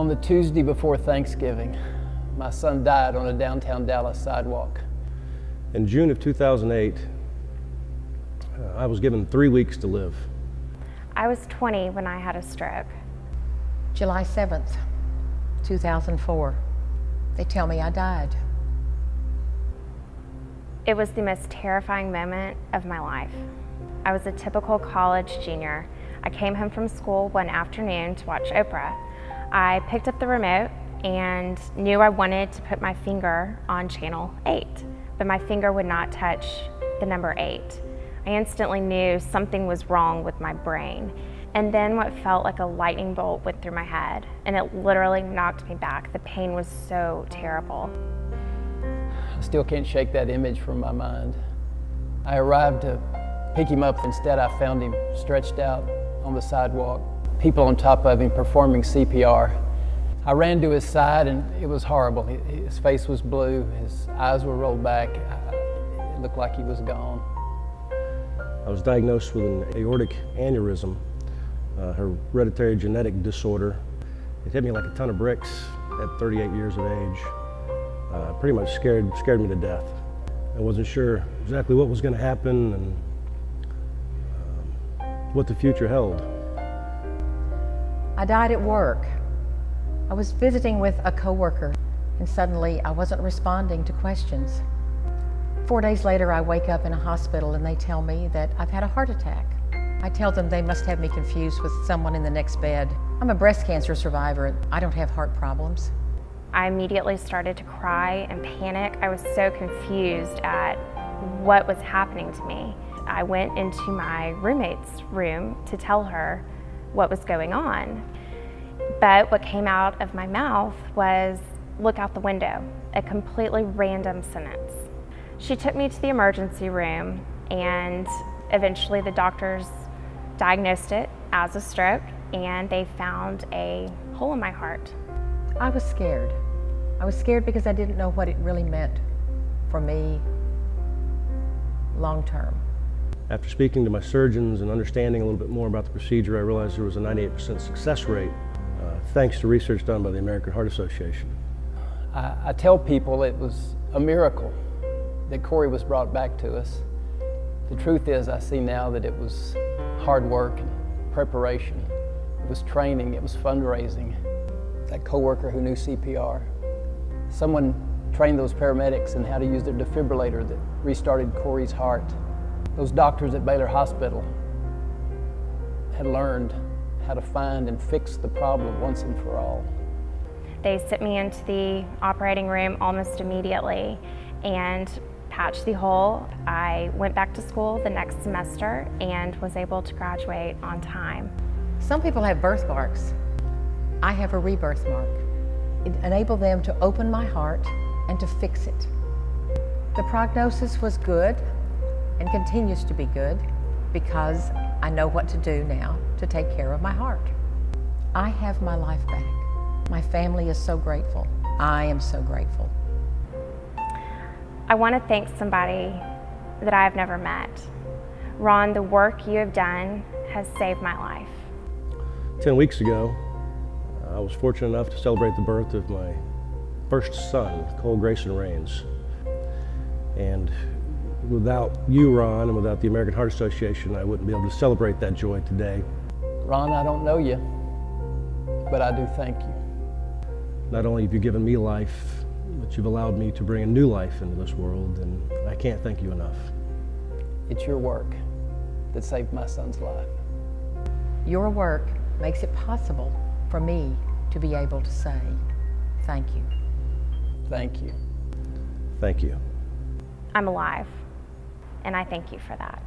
On the Tuesday before Thanksgiving, my son died on a downtown Dallas sidewalk. In June of 2008, I was given 3 weeks to live. I was 20 when I had a stroke. July 7th, 2004. They tell me I died. It was the most terrifying moment of my life. I was a typical college junior. I came home from school one afternoon to watch Oprah. I picked up the remote and knew I wanted to put my finger on channel 8, but my finger would not touch the number 8. I instantly knew something was wrong with my brain. And then what felt like a lightning bolt went through my head, and it literally knocked me back. The pain was so terrible. I still can't shake that image from my mind. I arrived to pick him up. Instead, I found him stretched out on the sidewalk, people on top of him performing CPR. I ran to his side, and it was horrible. His face was blue, his eyes were rolled back. It looked like he was gone. I was diagnosed with an aortic aneurysm, a hereditary genetic disorder. It hit me like a ton of bricks at 38 years of age. Pretty much scared me to death. I wasn't sure exactly what was going to happen and what the future held. I died at work. I was visiting with a coworker, and suddenly I wasn't responding to questions. 4 days later, I wake up in a hospital and they tell me that I've had a heart attack. I tell them they must have me confused with someone in the next bed. I'm a breast cancer survivor. I don't have heart problems. I immediately started to cry and panic. I was so confused at what was happening to me. I went into my roommate's room to tell her what was going on. But what came out of my mouth was, "Look out the window," a completely random sentence. She took me to the emergency room, and eventually the doctors diagnosed it as a stroke, and they found a hole in my heart. I was scared. I was scared because I didn't know what it really meant for me long term. After speaking to my surgeons and understanding a little bit more about the procedure, I realized there was a 98% success rate, thanks to research done by the American Heart Association. I tell people it was a miracle that Corey was brought back to us. The truth is, I see now that it was hard work and preparation. It was training, it was fundraising. That coworker who knew CPR. Someone trained those paramedics in how to use their defibrillator that restarted Corey's heart. Those doctors at Baylor Hospital had learned how to find and fix the problem once and for all. They sent me into the operating room almost immediately and patched the hole. I went back to school the next semester and was able to graduate on time. Some people have birthmarks. I have a rebirth mark. It enabled them to open my heart and to fix it. The prognosis was good and continues to be good because I know what to do now to take care of my heart. I have my life back. My family is so grateful. I am so grateful. I want to thank somebody that I've never met. Ron, the work you have done has saved my life. 10 weeks ago, I was fortunate enough to celebrate the birth of my first son, Cole Grayson Rains. And without you, Ron, and without the American Heart Association, I wouldn't be able to celebrate that joy today. Ron, I don't know you, but I do thank you. Not only have you given me life, but you've allowed me to bring a new life into this world, and I can't thank you enough. It's your work that saved my son's life. Your work makes it possible for me to be able to say, thank you. Thank you. Thank you. I'm alive, and I thank you for that.